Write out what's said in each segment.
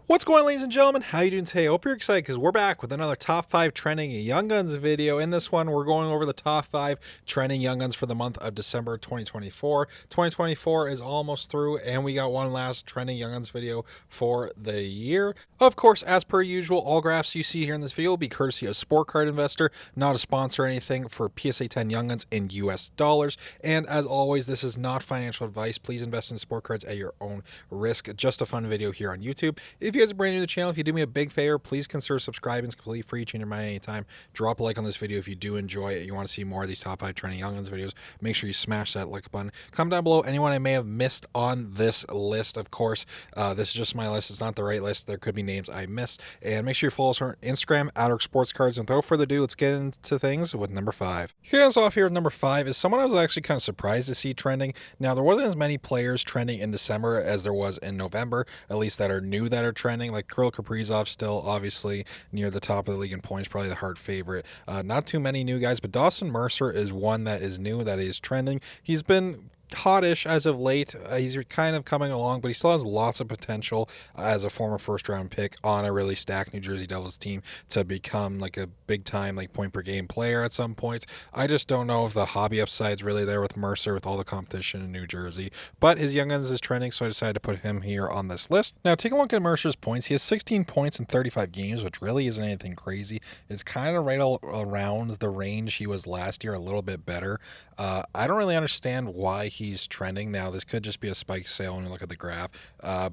What's going on, ladies and gentlemen? How you doing today? Hope you're excited because we're back with another top 5 trending Young Guns video. In this one, we're going over the top 5 trending Young Guns for the month of December 2024. 2024 is almost through, and we got one last trending Young Guns video for the year. Of course, as per usual, all graphs you see here in this video will be courtesy of Sport Card Investor, not a sponsor or anything for PSA 10 Young Guns in US dollars. And as always, this is not financial advice. Please invest in sport cards at your own risk. Just a fun video here on YouTube. If you guys are brand new to the channel, if you do me a big favor, please consider subscribing. It's completely free. Change your mind anytime. Drop a like on this video if you do enjoy it. You want to see more of these top 5 trending Young Guns videos. Make sure you smash that like button. Comment down below anyone I may have missed on this list. Of course, this is just my list. It's not the right list. There could be names I missed. And make sure you follow us on Instagram, @Sports And without further ado, let's get into things with number 5. Kicking us off here with number 5 is someone I was actually kind of surprised to see trending. Now, there wasn't as many players trending in December as there was in November, at least that are new that are trending. Like Kirill Kaprizov, still obviously near the top of the league in points, probably the hard favorite. Not too many new guys, but Dawson Mercer is one that is new, that is trending. He's been hottish as of late. He's kind of coming along, but he still has lots of potential as a former first round pick on a really stacked New Jersey Devils team to become like a big time like point per game player at some points. I just don't know if the hobby upside's really there with Mercer with all the competition in New Jersey, but his Young Guns is trending, so I decided to put him here on this list. Now, take a look at Mercer's points. He has 16 points in 35 games, which really isn't anything crazy. It's kind of right around the range he was last year, a little bit better. I don't really understand why he's trending now. This could just be a spike sale when you look at the graph.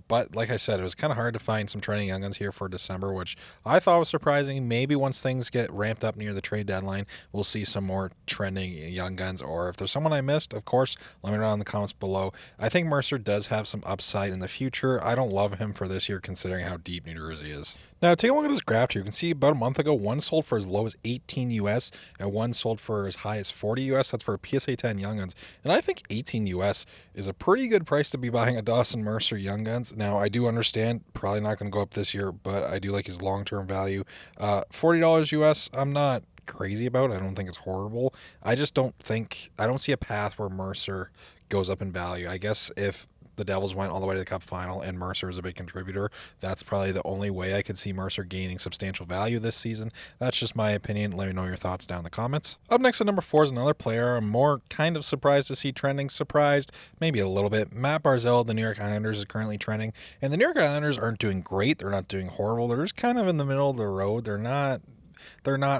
But like I said, it was kind of hard to find some trending Young Guns here for December, which I thought was surprising. Maybe once things get ramped up near the trade deadline, we'll see some more trending Young Guns. Or if there's someone I missed, of course, let me know in the comments below. I think Mercer does have some upside in the future. I don't love him for this year considering how deep New Jersey is. Now, take a look at his graph here. You can see about a month ago, one sold for as low as 18 US and one sold for as high as 40 US. That's for a PSA 10 Young Guns. And I think 18 US is a pretty good price to be buying a Dawson Mercer Young Guns. Now, I do understand, probably not going to go up this year, but I do like his long-term value. $40 US, I'm not crazy about. I don't think it's horrible. I don't see a path where Mercer goes up in value. I guess if the Devils went all the way to the Cup final and Mercer is a big contributor, that's probably the only way I could see Mercer gaining substantial value this season. That's just my opinion. Let me know your thoughts down in the comments. Up next at number 4 is another player I'm more kind of surprised to see trending. Surprised, maybe a little bit. Matt Barzal, the New York Islanders, is currently trending. And the New York Islanders aren't doing great. They're not doing horrible. They're just kind of in the middle of the road. They're not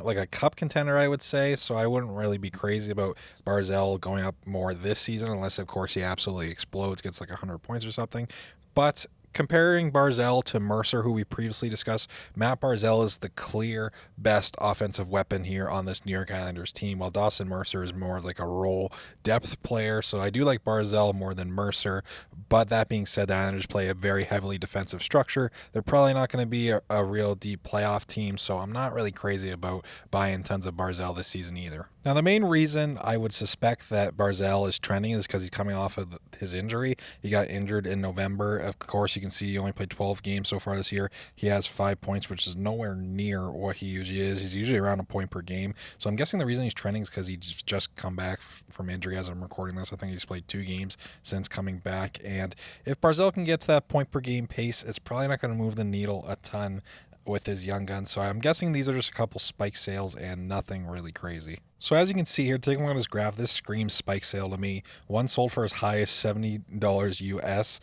like a cup contender, I would say, so I wouldn't really be crazy about Barzal going up more this season, unless, of course, he absolutely explodes, gets like 100 points or something. But comparing Barzal to Mercer, who we previously discussed, Matt Barzal is the clear best offensive weapon here on this New York Islanders team, while Dawson Mercer is more like a role depth player. So I do like Barzal more than Mercer. But that being said, the Islanders play a very heavily defensive structure. They're probably not going to be a real deep playoff team, so I'm not really crazy about buying tons of Barzal this season either. Now, the main reason I would suspect that Barzal is trending is because he's coming off of his injury. He got injured in November. Of course, you can see he only played 12 games so far this year. He has 5 points, which is nowhere near what he usually is. He's usually around a point per game. So I'm guessing the reason he's trending is because he's just come back from injury as I'm recording this. I think he's played 2 games since coming back. And if Barzal can get to that point per game pace, it's probably not going to move the needle a ton with his Young Guns. So I'm guessing these are just a couple spike sales and nothing really crazy. So as you can see here, taking a look at this graph, this screams spike sale to me. One sold for as high as $70 US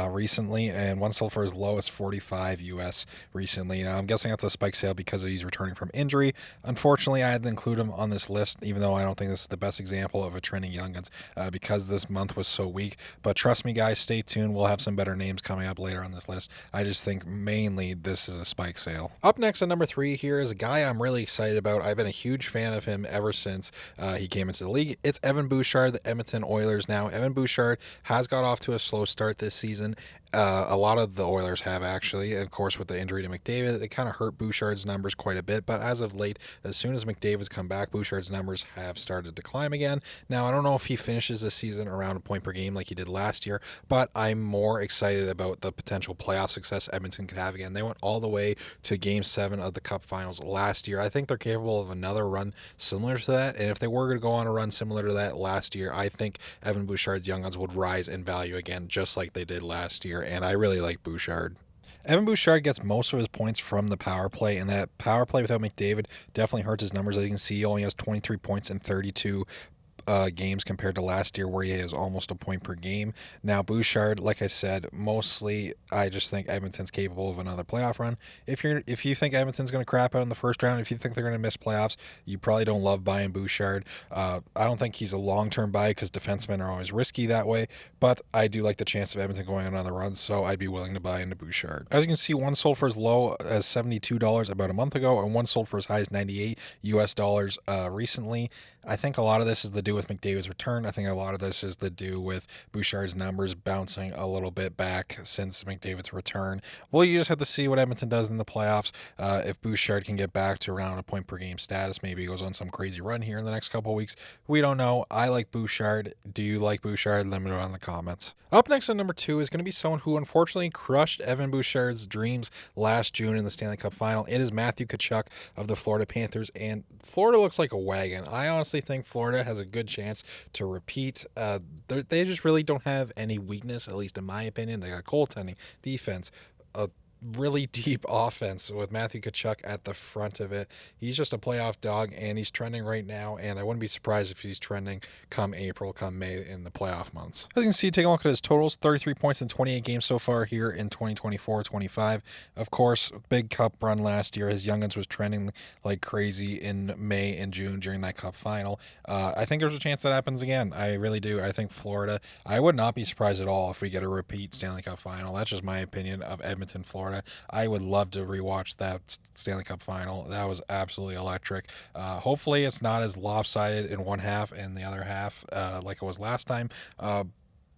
recently, and one sold for as low as 45 US recently. Now, I'm guessing that's a spike sale because he's returning from injury. Unfortunately, I had to include him on this list, even though I don't think this is the best example of a trending Young Guns because this month was so weak. But trust me, guys, stay tuned. We'll have some better names coming up later on this list. I just think mainly this is a spike sale. Up next at number 3 here is a guy I'm really excited about. I've been a huge fan of him ever since he came into the league. It's Evan Bouchard, the Edmonton Oilers now. Evan Bouchard has got off to a slow start this season. A lot of the Oilers have, actually. Of course, with the injury to McDavid, it kind of hurt Bouchard's numbers quite a bit. But as of late, as soon as McDavid's come back, Bouchard's numbers have started to climb again. Now, I don't know if he finishes this season around a point per game like he did last year, but I'm more excited about the potential playoff success Edmonton could have again. They went all the way to Game 7 of the Cup Finals last year. I think they're capable of another run similar to that. And if they were going to go on a run similar to that last year, I think Evan Bouchard's Young Guns would rise in value again, just like they did last year. And I really like Bouchard. Evan Bouchard gets most of his points from the power play, and that power play without McDavid definitely hurts his numbers. As you can see, he only has 23 points in 32 games compared to last year where he has almost a point per game. Now Bouchard, like I said, mostly I just think Edmonton's capable of another playoff run. If you think Edmonton's going to crap out in the first round, if you think they're going to miss playoffs, you probably don't love buying Bouchard. I don't think he's a long-term buy because defensemen are always risky that way, but I do like the chance of Edmonton going on another run, so I'd be willing to buy into Bouchard. As you can see, one sold for as low as $72 about a month ago, and one sold for as high as 98 US dollars recently. I think a lot of this is to do with McDavid's return. I think a lot of this is to do with Bouchard's numbers bouncing a little bit back since McDavid's return. Well, you just have to see what Edmonton does in the playoffs. If Bouchard can get back to around a point per game status, maybe he goes on some crazy run here in the next couple of weeks. We don't know. I like Bouchard. Do you like Bouchard? Let me know in the comments. Up next at number 2 is going to be someone who unfortunately crushed Evan Bouchard's dreams last June in the Stanley Cup Final. It is Matthew Kachuk of the Florida Panthers, and Florida looks like a wagon. I honestly think Florida has a good chance to repeat. They just really don't have any weakness, at least in my opinion. They got goaltending, defense, a really deep offense with Matthew Kachuk at the front of it. He's just a playoff dog, and he's trending right now, and I wouldn't be surprised if he's trending come April, come May in the playoff months. As you can see, take a look at his totals, 33 points in 28 games so far here in 2024-25. Of course, big cup run last year. His youngins was trending like crazy in May and June during that cup final. I think there's a chance that happens again. I really do. I think Florida, I would not be surprised at all if we get a repeat Stanley Cup final. That's just my opinion of Edmonton, Florida. I would love to rewatch that Stanley Cup final. That was absolutely electric. Hopefully it's not as lopsided in one half and the other half like it was last time.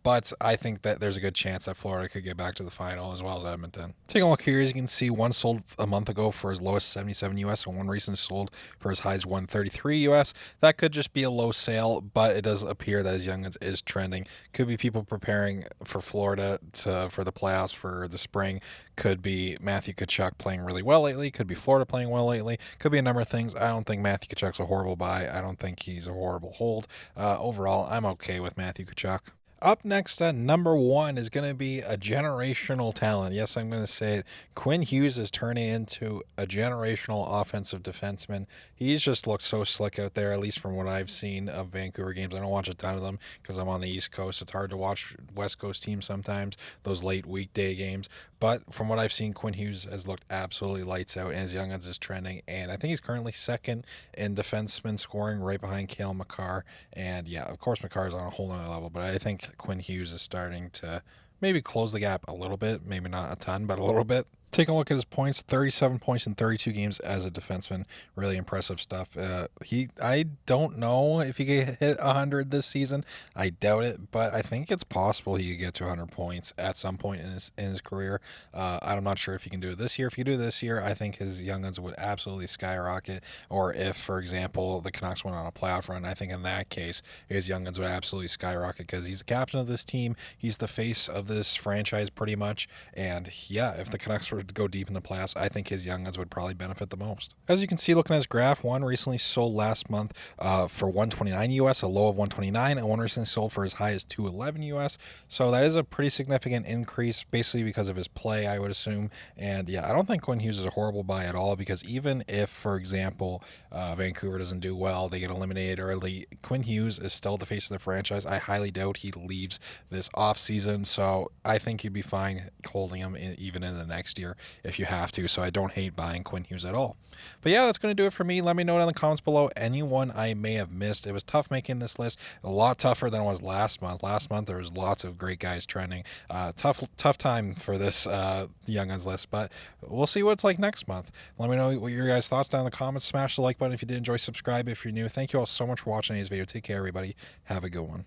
But I think that there's a good chance that Florida could get back to the final as well as Edmonton. Taking a look here, as you can see, one sold a month ago for as low as 77 US, and one recently sold for as high as 133 US. That could just be a low sale, but it does appear that his youngins is trending. Could be people preparing for Florida for the playoffs for the spring. Could be Matthew Kachuk playing really well lately. Could be Florida playing well lately. Could be a number of things. I don't think Matthew Kachuk's a horrible buy. I don't think he's a horrible hold. Overall, I'm okay with Matthew Kachuk. Up next at number 1 is going to be a generational talent. Yes, I'm going to say it. Quinn Hughes is turning into a generational offensive defenseman. He's just looked so slick out there, at least from what I've seen of Vancouver games. I don't watch a ton of them because I'm on the East Coast. It's hard to watch West Coast teams sometimes, those late weekday games. But from what I've seen, Quinn Hughes has looked absolutely lights out, and his youngins is trending. And I think he's currently second in defenseman scoring, right behind Cale Makar. And yeah, of course, Makar is on a whole other level, but I think Quinn Hughes is starting to maybe close the gap a little bit, maybe not a ton, but a little bit. Take a look at his points, 37 points in 32 games as a defenseman. Really impressive stuff. I don't know if he could hit 100 this season. I doubt it, but I think it's possible he could get to 100 points at some point in his career. I'm not sure if he can do it this year. If he can do it this year, I think his youngins would absolutely skyrocket. Or if, for example, the Canucks went on a playoff run, I think in that case, his youngins would absolutely skyrocket because he's the captain of this team. He's the face of this franchise pretty much. And yeah, if the Canucks were to go deep in the playoffs, I think his youngins would probably benefit the most. As you can see, looking at his graph, one recently sold last month for 129 US, a low of 129, and one recently sold for as high as 211 US. So that is a pretty significant increase, basically because of his play, I would assume. And yeah, I don't think Quinn Hughes is a horrible buy at all, because even if, for example, Vancouver doesn't do well, they get eliminated early, Quinn Hughes is still the face of the franchise. I highly doubt he leaves this offseason, so I think you'd be fine holding him even in the next year if you have to. So I don't hate buying Quinn Hughes at all. But yeah, that's going to do it for me. Let me know down in the comments below anyone I may have missed. It was tough making this list, a lot tougher than it was last month. Last month there was lots of great guys trending. Tough time for this youngins list, but we'll see what it's like next month. Let me know what your guys' thoughts down in the comments. Smash the like button if you did enjoy. Subscribe if you're new. Thank you all so much for watching today's video. Take care, everybody. Have a good one.